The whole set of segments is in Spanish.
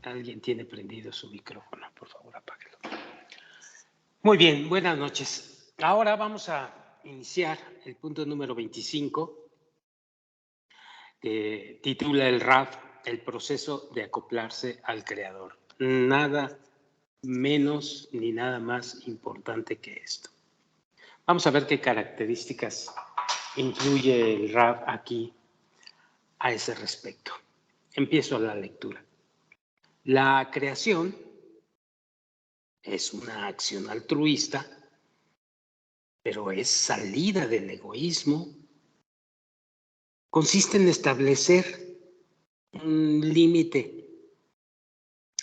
Alguien tiene prendido su micrófono, por favor, apáguelo. Muy bien, buenas noches. Ahora vamos a iniciar el punto número 25, que titula el RAF, el proceso de acoplarse al creador. Nada menos ni nada más importante que esto. Vamos a ver qué características incluye el RAF aquí a ese respecto. Empiezo la lectura. La creación es una acción altruista, pero es salida del egoísmo. Consiste en establecer un límite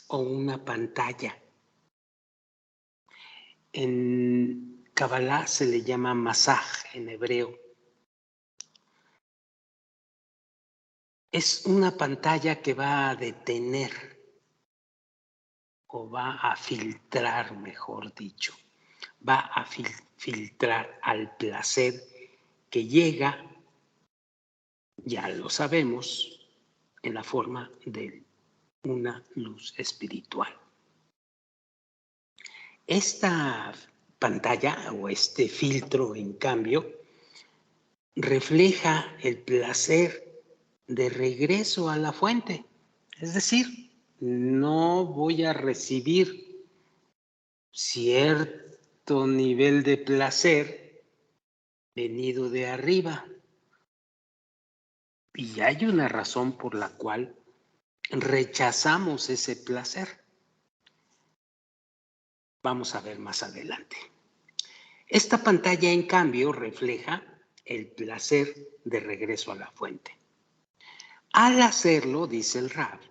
o una pantalla. En Kabbalah se le llama masaj en hebreo. Es una pantalla que va a detener o va a filtrar, mejor dicho, va a filtrar al placer que llega, ya lo sabemos, en la forma de una luz espiritual. Esta pantalla o este filtro, en cambio, refleja el placer de regreso a la fuente. Es decir, no voy a recibir cierto nivel de placer venido de arriba. Y hay una razón por la cual rechazamos ese placer. Vamos a ver más adelante. Esta pantalla, en cambio, refleja el placer de regreso a la fuente. Al hacerlo, dice el Rab,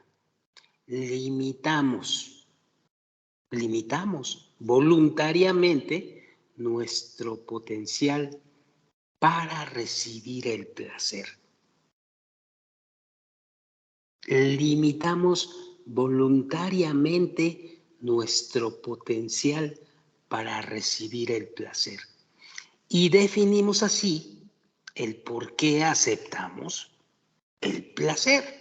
limitamos voluntariamente nuestro potencial para recibir el placer. Limitamos voluntariamente nuestro potencial para recibir el placer. Y definimos así el por qué aceptamos el placer.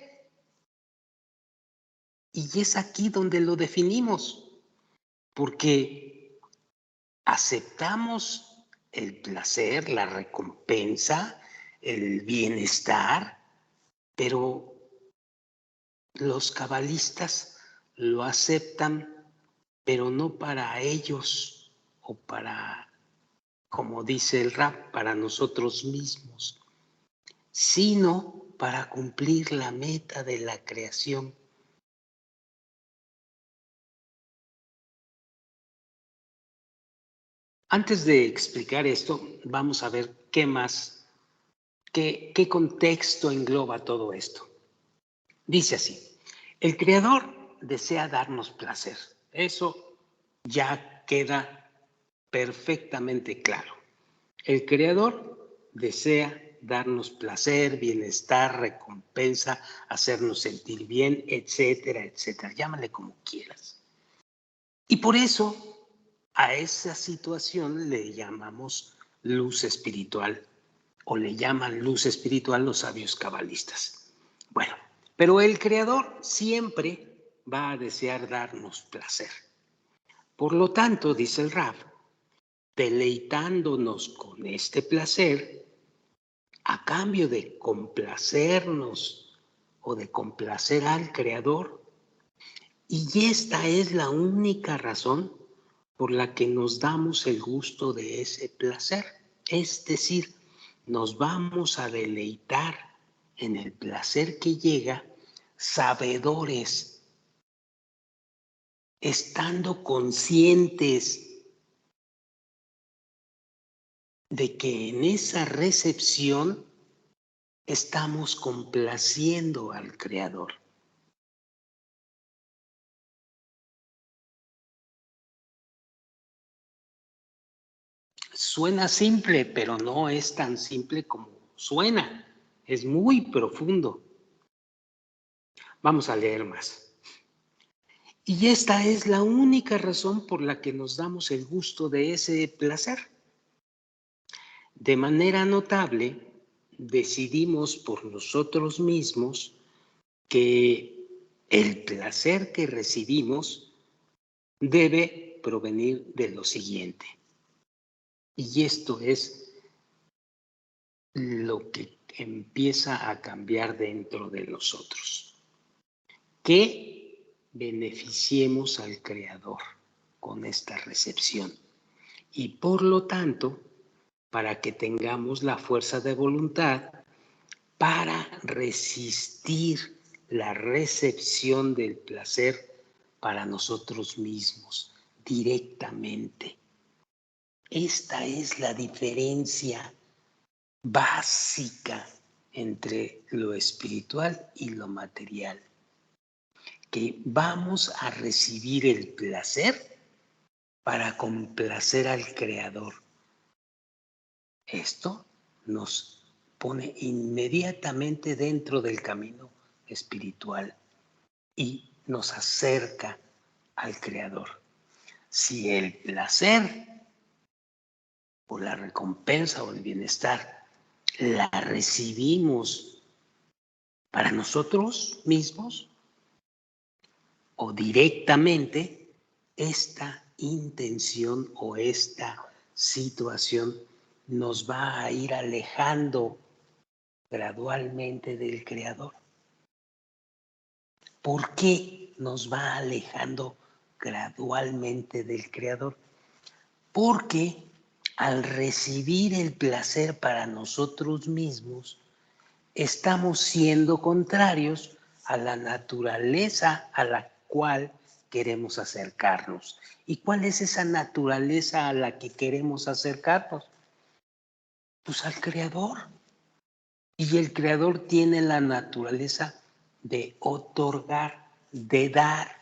Y es aquí donde lo definimos, porque aceptamos el placer, la recompensa, el bienestar, pero los cabalistas lo aceptan, pero no para ellos o para, como dice el Rab, para nosotros mismos, sino para cumplir la meta de la creación. Antes de explicar esto, vamos a ver qué más, qué contexto engloba todo esto. Dice así, el Creador desea darnos placer. Eso ya queda perfectamente claro. El Creador desea darnos placer, bienestar, recompensa, hacernos sentir bien, etcétera, etcétera. Llámale como quieras. Y por eso a esa situación le llamamos luz espiritual, o le llaman luz espiritual los sabios cabalistas. Bueno, pero el Creador siempre va a desear darnos placer. Por lo tanto, dice el Rab, deleitándonos con este placer, a cambio de complacernos o de complacer al Creador, y esta es la única razón por la que nos damos el gusto de ese placer. Es decir, nos vamos a deleitar en el placer que llega, sabedores, estando conscientes de que en esa recepción estamos complaciendo al Creador. Suena simple, pero no es tan simple como suena. Es muy profundo. Vamos a leer más. Y esta es la única razón por la que nos damos el gusto de ese placer. De manera notable, decidimos por nosotros mismos que El placer que recibimos debe provenir de lo siguiente. Y esto es lo que empieza a cambiar dentro de nosotros. Que beneficiemos al Creador con esta recepción. Y por lo tanto, para que tengamos la fuerza de voluntad para resistir la recepción del placer para nosotros mismos directamente. Esta es la diferencia básica entre lo espiritual y lo material, que vamos a recibir el placer para complacer al Creador. Esto nos pone inmediatamente dentro del camino espiritual y nos acerca al Creador. Si el placer o la recompensa o el bienestar la recibimos para nosotros mismos o directamente, esta intención o esta situación nos va a ir alejando gradualmente del Creador. ¿Por qué nos va alejando gradualmente del Creador? Porque al recibir el placer para nosotros mismos, estamos siendo contrarios a la naturaleza a la cual queremos acercarnos. ¿Y cuál es esa naturaleza a la que queremos acercarnos? Pues al Creador. Y el Creador tiene la naturaleza de otorgar, de dar,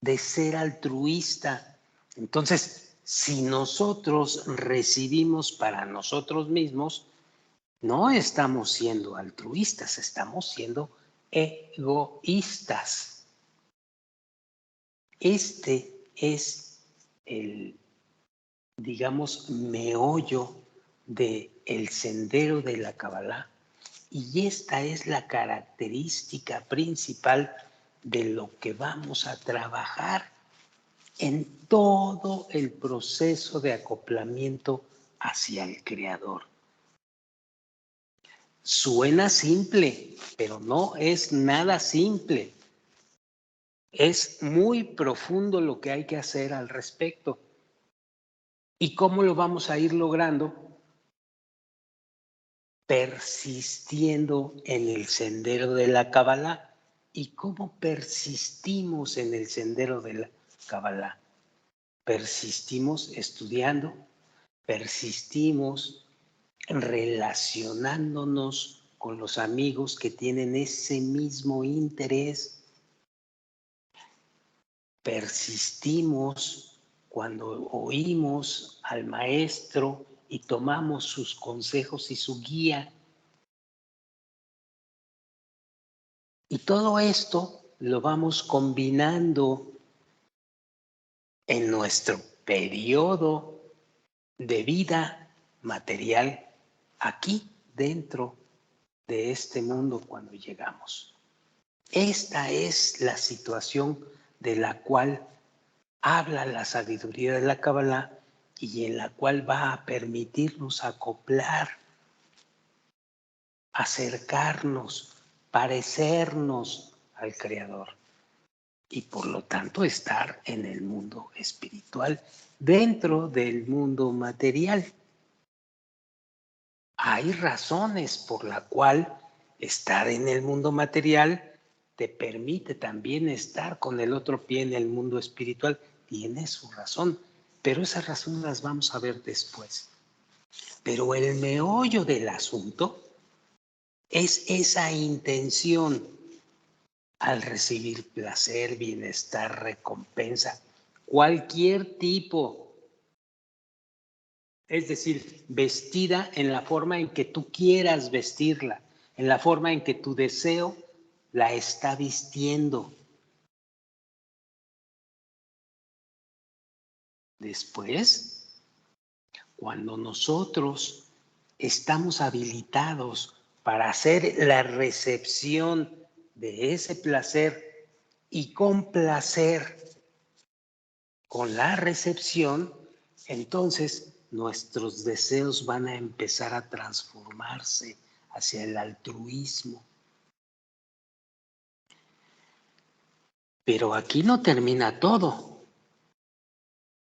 de ser altruista. Entonces, si nosotros recibimos para nosotros mismos, no estamos siendo altruistas, estamos siendo egoístas. Este es el, digamos, meollo del sendero de la Kabbalah. Y esta es la característica principal de lo que vamos a trabajar en todo el proceso de acoplamiento hacia el Creador. Suena simple, pero no es nada simple. Es muy profundo lo que hay que hacer al respecto. ¿Y cómo lo vamos a ir logrando? Persistiendo en el sendero de la Kabbalah. ¿Y cómo persistimos en el sendero de la Kabbalah? Persistimos estudiando, persistimos relacionándonos con los amigos que tienen ese mismo interés. Persistimos cuando oímos al maestro y tomamos sus consejos y su guía. Y todo esto lo vamos combinando en nuestro periodo de vida material aquí dentro de este mundo cuando llegamos. Esta es la situación de la cual habla la sabiduría de la Kabbalah y en la cual va a permitirnos acoplar, acercarnos, parecernos al Creador y por lo tanto estar en el mundo espiritual dentro del mundo material. Hay razones por la cual estar en el mundo material te permite también estar con el otro pie en el mundo espiritual. Tiene su razón, pero esas razones las vamos a ver después. Pero el meollo del asunto es esa intención al recibir placer, bienestar, recompensa, cualquier tipo. Es decir, vestida en la forma en que tú quieras vestirla, en la forma en que tu deseo la está vistiendo. Después, cuando nosotros estamos habilitados para hacer la recepción de ese placer y complacer con la recepción, entonces nuestros deseos van a empezar a transformarse hacia el altruismo. Pero aquí no termina todo,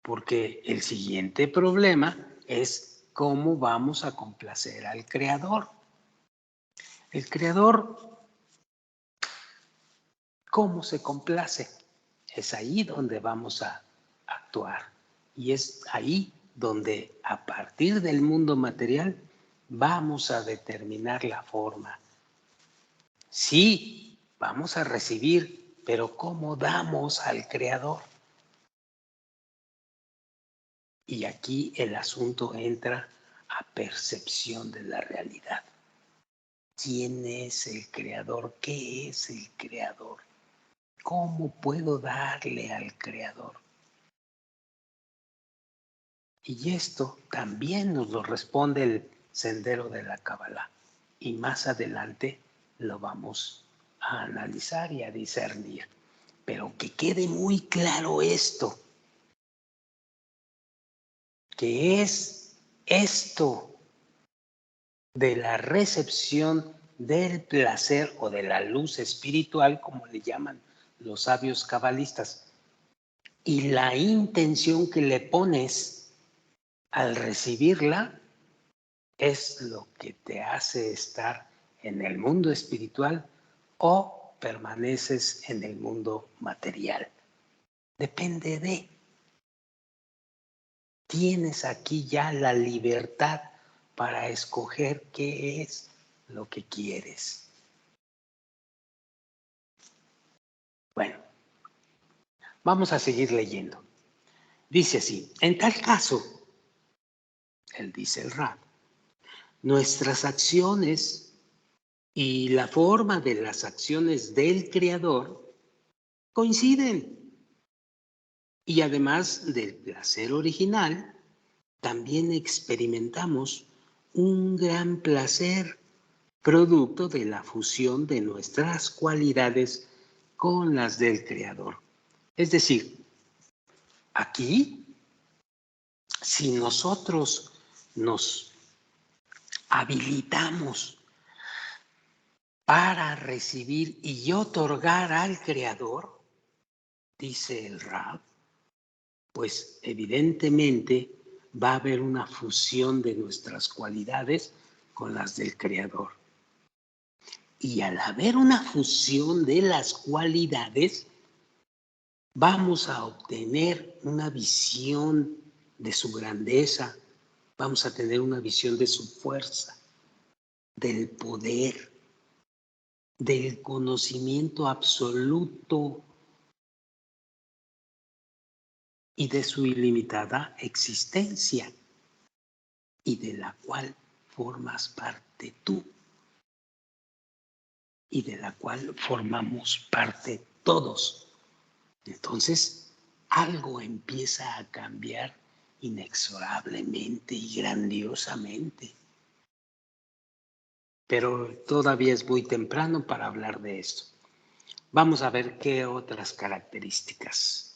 porque el siguiente problema es cómo vamos a complacer al Creador. El Creador, ¿cómo se complace? Es ahí donde vamos a actuar. Y es ahí donde a partir del mundo material vamos a determinar la forma. Sí, vamos a recibir, pero ¿cómo damos al Creador? Y aquí el asunto entra a percepción de la realidad. ¿Quién es el Creador? ¿Qué es el Creador? ¿Cómo puedo darle al Creador? Y esto también nos lo responde el sendero de la Kabbalah. Y más adelante lo vamos a analizar y a discernir. Pero que quede muy claro esto, que es esto de la recepción del placer o de la luz espiritual, como le llaman los sabios cabalistas, y la intención que le pones al recibirla es lo que te hace estar en el mundo espiritual o permaneces en el mundo material. Depende de. Tienes aquí ya la libertad para escoger qué es lo que quieres. Bueno, vamos a seguir leyendo. Dice así, en tal caso, él dice el Rab, nuestras acciones y la forma de las acciones del Creador coinciden. Y además del placer original, también experimentamos un gran placer producto de la fusión de nuestras cualidades con las del Creador. Es decir, aquí, si nosotros nos habilitamos para recibir y otorgar al Creador, dice el Rab, pues evidentemente va a haber una fusión de nuestras cualidades con las del Creador. Y al haber una fusión de las cualidades, vamos a obtener una visión de su grandeza, vamos a tener una visión de su fuerza, del poder, del conocimiento absoluto y de su ilimitada existencia, y de la cual formas parte tú, y de la cual formamos parte todos. Entonces, algo empieza a cambiar inexorablemente y grandiosamente. Pero todavía es muy temprano para hablar de esto. Vamos a ver qué otras características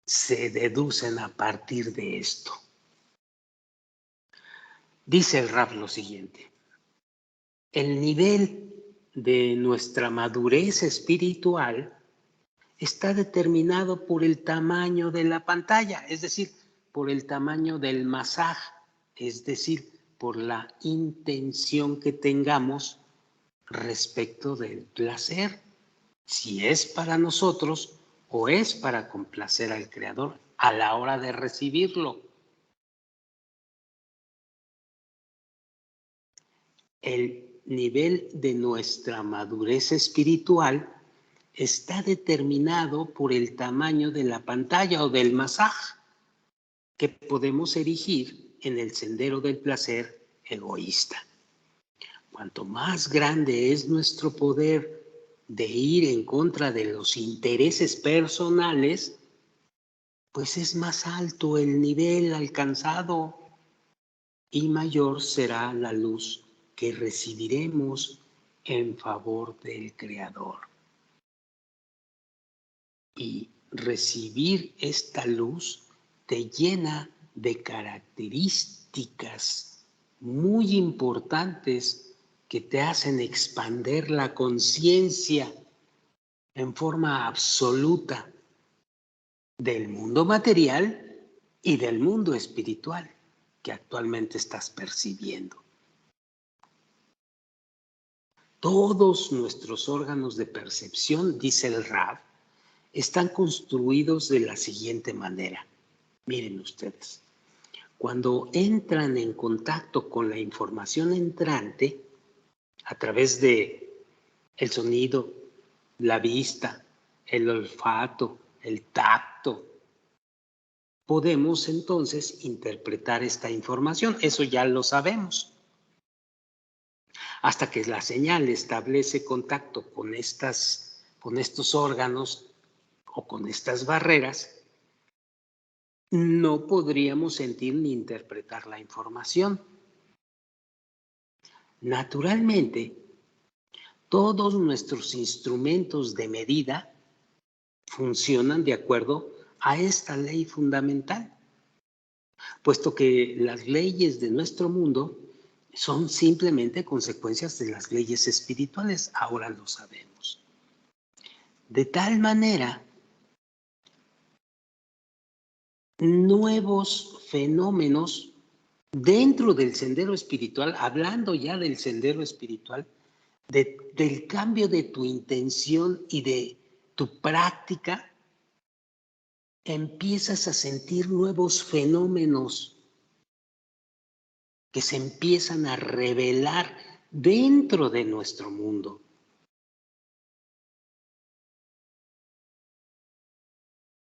se deducen a partir de esto. Dice el Rab lo siguiente: el nivel de nuestra madurez espiritual está determinado por el tamaño de la pantalla, es decir, por el tamaño del masaj, es decir, por la intención que tengamos respecto del placer, si es para nosotros o es para complacer al Creador a la hora de recibirlo. El nivel de nuestra madurez espiritual está determinado por el tamaño de la pantalla o del masaj que podemos erigir en el sendero del placer egoísta. Cuanto más grande es nuestro poder de ir en contra de los intereses personales, pues es más alto el nivel alcanzado y mayor será la luz que recibiremos en favor del Creador. Y recibir esta luz te llena de características muy importantes que te hacen expander la conciencia en forma absoluta del mundo material y del mundo espiritual que actualmente estás percibiendo. Todos nuestros órganos de percepción, dice el Rab, están construidos de la siguiente manera. Miren ustedes, cuando entran en contacto con la información entrante a través de el sonido, la vista, el olfato, el tacto, podemos entonces interpretar esta información. Eso ya lo sabemos. Hasta que la señal establece contacto con estos órganos o con estas barreras, no podríamos sentir ni interpretar la información. Naturalmente, todos nuestros instrumentos de medida funcionan de acuerdo a esta ley fundamental, puesto que las leyes de nuestro mundo son simplemente consecuencias de las leyes espirituales, ahora lo sabemos. De tal manera, nuevos fenómenos dentro del sendero espiritual, hablando ya del sendero espiritual, del cambio de tu intención y de tu práctica, empiezas a sentir nuevos fenómenos que se empiezan a revelar dentro de nuestro mundo.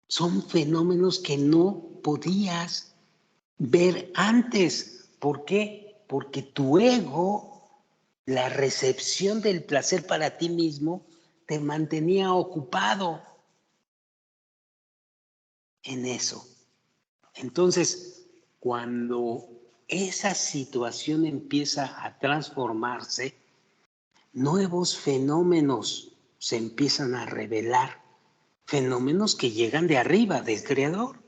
Son fenómenos que no podías ver antes. ¿Por qué? Porque tu ego, la recepción del placer para ti mismo, te mantenía ocupado en eso. Entonces, cuando esa situación empieza a transformarse, nuevos fenómenos se empiezan a revelar, fenómenos que llegan de arriba, del Creador.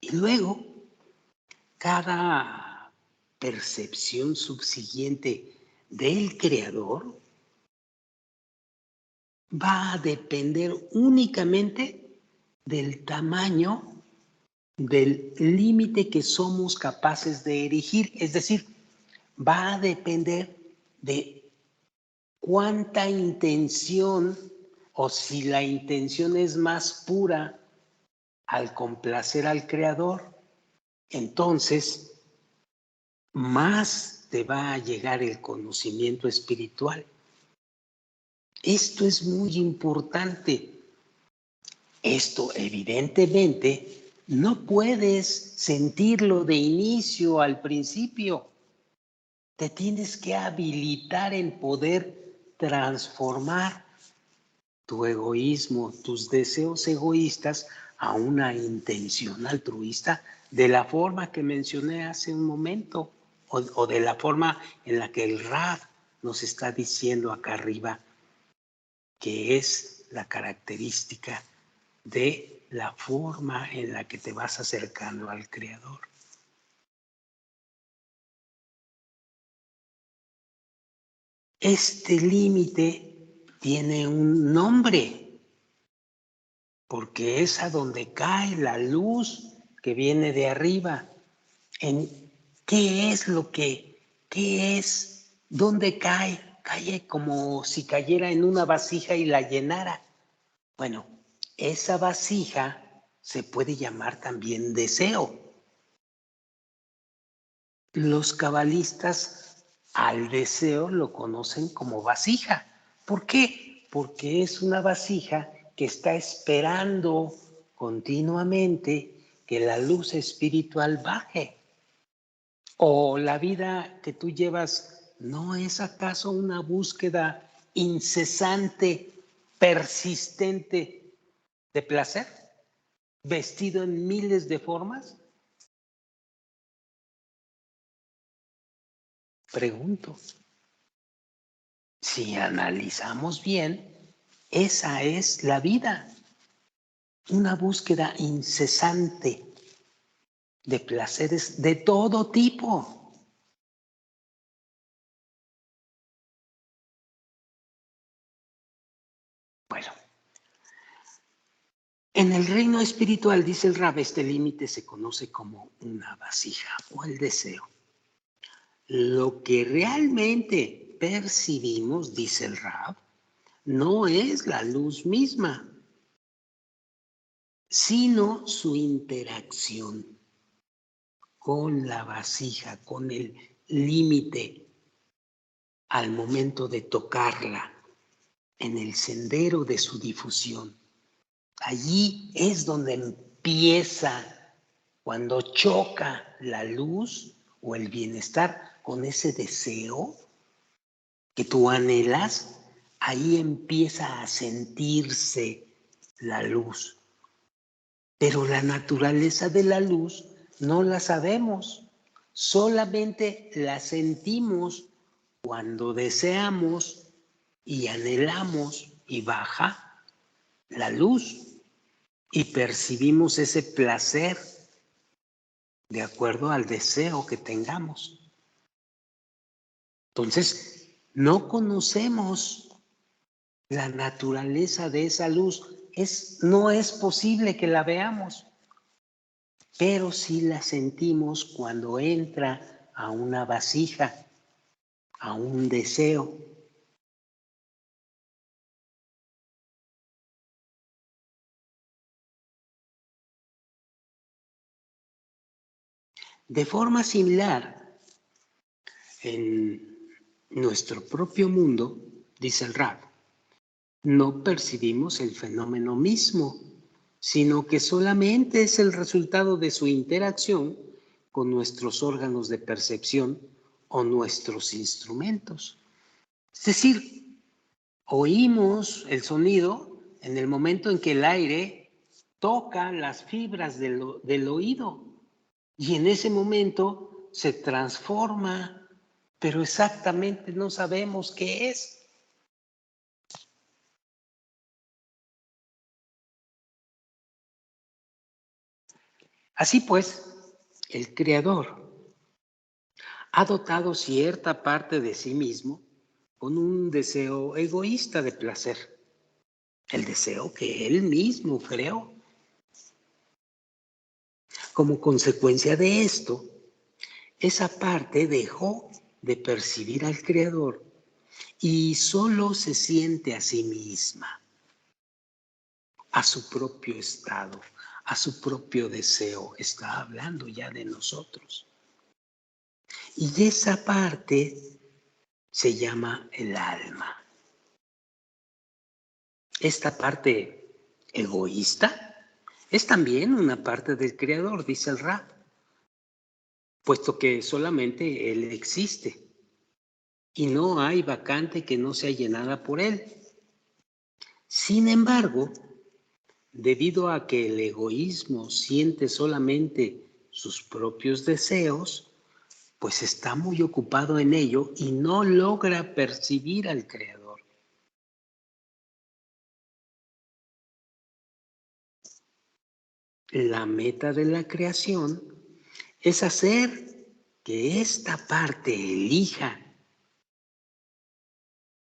Y luego, cada percepción subsiguiente del Creador va a depender únicamente del tamaño del límite que somos capaces de erigir, es decir, va a depender de cuánta intención o si la intención es más pura al complacer al Creador, entonces más te va a llegar el conocimiento espiritual. Esto es muy importante. Esto evidentemente no puedes sentirlo de inicio al principio. Te tienes que habilitar en poder transformar tu egoísmo, tus deseos egoístas a una intención altruista de la forma que mencioné hace un momento o de la forma en la que el Rab nos está diciendo acá arriba que es la característica de la forma en la que te vas acercando al Creador. Este límite tiene un nombre, porque es a donde cae la luz que viene de arriba. ¿En qué es lo que, qué es, dónde cae? Cae como si cayera en una vasija y la llenara. Bueno, esa vasija se puede llamar también deseo. Los cabalistas al deseo lo conocen como vasija. ¿Por qué? Porque es una vasija que está esperando continuamente que la luz espiritual baje. ¿O la vida que tú llevas no es acaso una búsqueda incesante, persistente de placer, vestido en miles de formas? Pregunto. Si analizamos bien, Esa es la vida, una búsqueda incesante de placeres de todo tipo. Bueno, en el reino espiritual, dice el Rab, este límite se conoce como una vasija o el deseo. Lo que realmente percibimos, dice el Rab, no es la luz misma, sino su interacción con la vasija, con el límite al momento de tocarla en el sendero de su difusión. Allí es donde empieza, cuando choca la luz o el bienestar con ese deseo que tú anhelas, ahí empieza a sentirse la luz. Pero la naturaleza de la luz no la sabemos, solamente la sentimos cuando deseamos y anhelamos y baja la luz y percibimos ese placer de acuerdo al deseo que tengamos. Entonces, no conocemos la naturaleza de esa luz. No es posible que la veamos, pero sí la sentimos cuando entra a una vasija, a un deseo. De forma similar, en nuestro propio mundo, dice el Rab, no percibimos el fenómeno mismo, sino que solamente es el resultado de su interacción con nuestros órganos de percepción o nuestros instrumentos. Es decir, oímos el sonido en el momento en que el aire toca las fibras del oído y en ese momento se transforma, pero exactamente no sabemos qué es. Así pues, el Creador ha dotado cierta parte de sí mismo con un deseo egoísta de placer, el deseo que Él mismo creó. Como consecuencia de esto, esa parte dejó de percibir al Creador y solo se siente a sí misma, a su propio estado, a su propio deseo. Está hablando ya de nosotros. Y esa parte se llama el alma. Esta parte egoísta es también una parte del Creador, dice el Rab, puesto que solamente Él existe y no hay vacante que no sea llenada por Él. Sin embargo, debido a que el egoísmo siente solamente sus propios deseos, pues está muy ocupado en ello y no logra percibir al Creador. La meta de la creación es hacer que esta parte elija,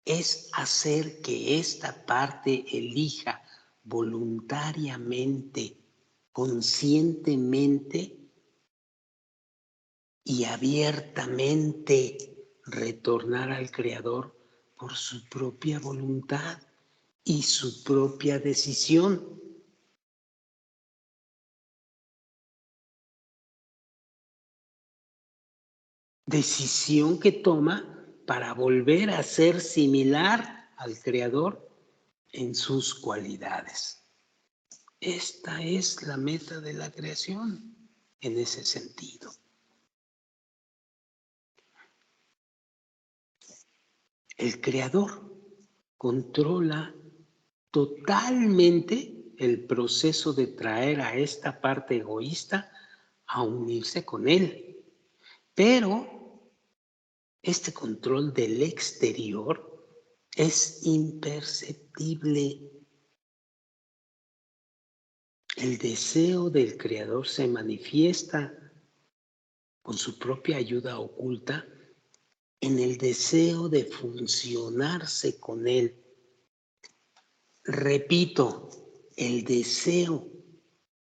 es hacer que esta parte elija voluntariamente, conscientemente y abiertamente retornar al Creador por su propia voluntad y su propia decisión. Decisión que toma para volver a ser similar al Creador en sus cualidades. Esta es la meta de la creación en ese sentido. El Creador controla totalmente el proceso de traer a esta parte egoísta a unirse con Él. Pero este control del exterior es imperceptible. El deseo del Creador se manifiesta con su propia ayuda oculta en el deseo de funcionarse con Él. Repito, el deseo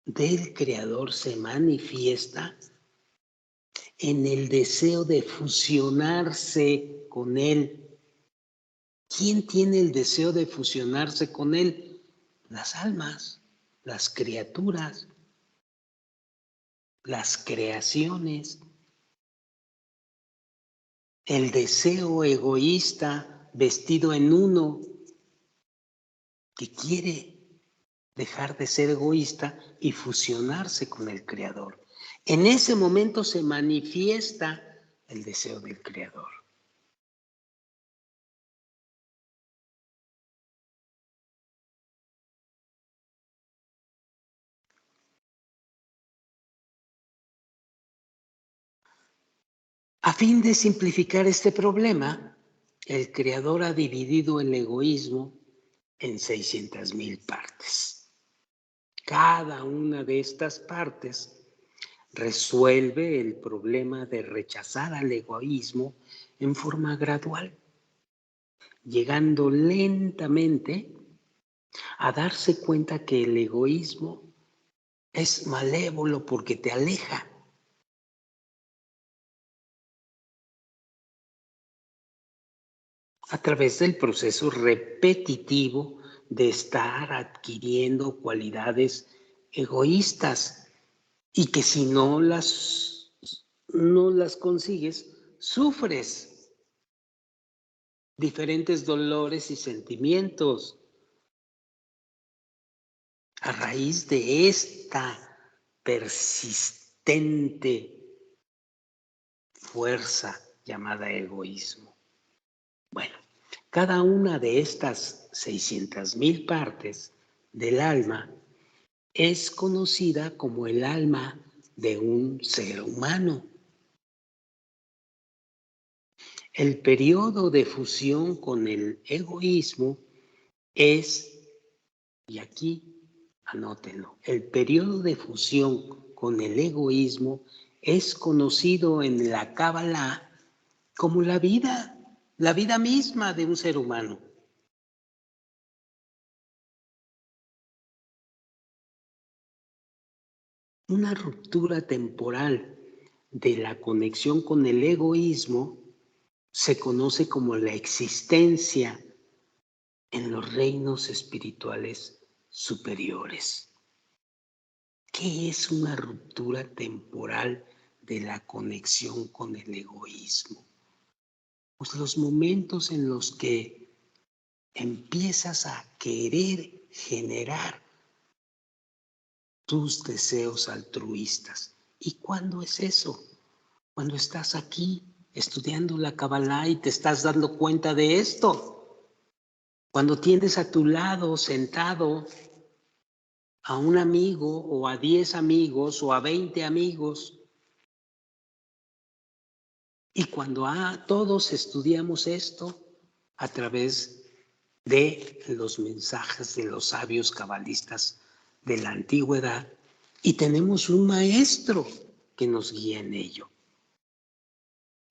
del Creador se manifiesta en el deseo de fusionarse con Él. ¿Quién tiene el deseo de fusionarse con Él? Las almas, las criaturas, las creaciones. El deseo egoísta vestido en uno que quiere dejar de ser egoísta y fusionarse con el Creador. En ese momento se manifiesta el deseo del Creador. A fin de simplificar este problema, el Creador ha dividido el egoísmo en 600,000 partes. Cada una de estas partes resuelve el problema de rechazar al egoísmo en forma gradual, llegando lentamente a darse cuenta que el egoísmo es malévolo porque te aleja. A través del proceso repetitivo de estar adquiriendo cualidades egoístas y que si no las consigues, sufres diferentes dolores y sentimientos a raíz de esta persistente fuerza llamada egoísmo. Bueno, cada una de estas 600,000 partes del alma es conocida como el alma de un ser humano. El periodo de fusión con el egoísmo es, y aquí anótenlo, el periodo de fusión con el egoísmo es conocido en la Cábala como la vida misma de un ser humano. Una ruptura temporal de la conexión con el egoísmo se conoce como la existencia en los reinos espirituales superiores. ¿Qué es una ruptura temporal de la conexión con el egoísmo? Pues los momentos en los que empiezas a querer generar tus deseos altruistas. ¿Y cuándo es eso? Cuando estás aquí estudiando la Kabbalah y te estás dando cuenta de esto. Cuando tienes a tu lado sentado a un amigo o a 10 amigos o a 20 amigos y cuando todos estudiamos esto a través de los mensajes de los sabios cabalistas de la antigüedad y tenemos un maestro que nos guía en ello.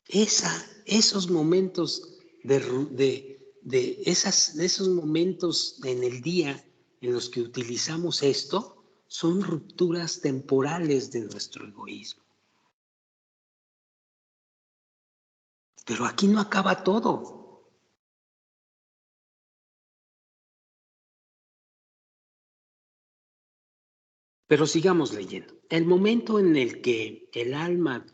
Esos momentos esos momentos en el día en los que utilizamos esto son rupturas temporales de nuestro egoísmo. Pero aquí no acaba todo. Pero sigamos leyendo. El momento en el que el alma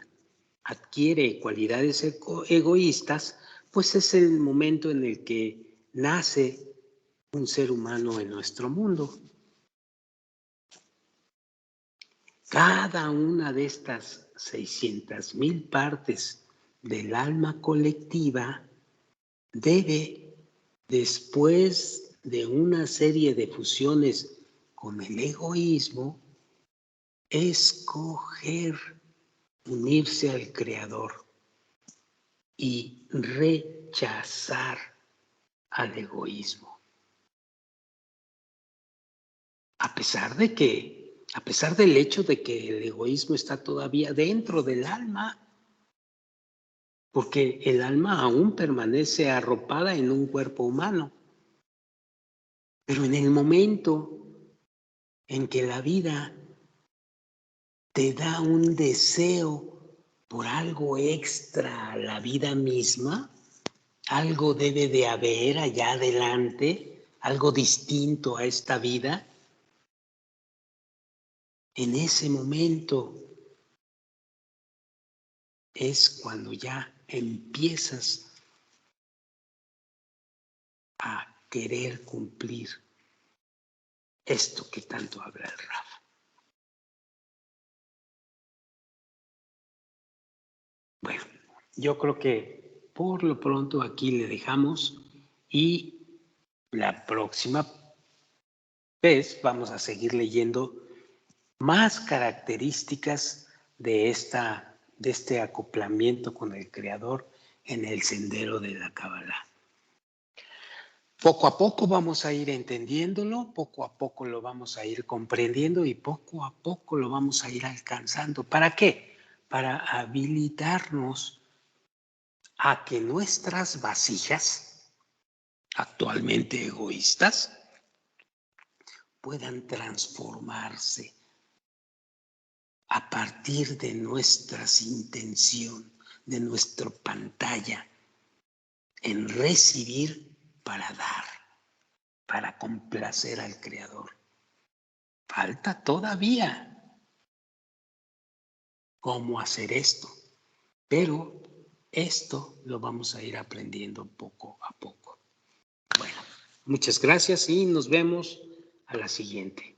adquiere cualidades egoístas, pues es el momento en el que nace un ser humano en nuestro mundo. Cada una de estas 600,000 partes del alma colectiva debe, después de una serie de fusiones con el egoísmo, escoger unirse al Creador y rechazar al egoísmo. A pesar del hecho de que el egoísmo está todavía dentro del alma, porque el alma aún permanece arropada en un cuerpo humano. Pero en el momento en que la vida te da un deseo por algo extra a la vida misma, algo debe de haber allá adelante, algo distinto a esta vida, en ese momento es cuando ya empiezas a querer cumplir esto que tanto habla el Rafa. Bueno, yo creo que por lo pronto aquí le dejamos y la próxima vez vamos a seguir leyendo más características de este acoplamiento con el Creador en el sendero de la Kabbalah. Poco a poco vamos a ir entendiéndolo, poco a poco lo vamos a ir comprendiendo y poco a poco lo vamos a ir alcanzando. ¿Para qué? Para habilitarnos a que nuestras vasijas, actualmente egoístas, puedan transformarse a partir de nuestras intenciones, de nuestra pantalla, en recibir para dar, para complacer al Creador. Falta todavía cómo hacer esto, pero esto lo vamos a ir aprendiendo poco a poco. Bueno, muchas gracias y nos vemos a la siguiente.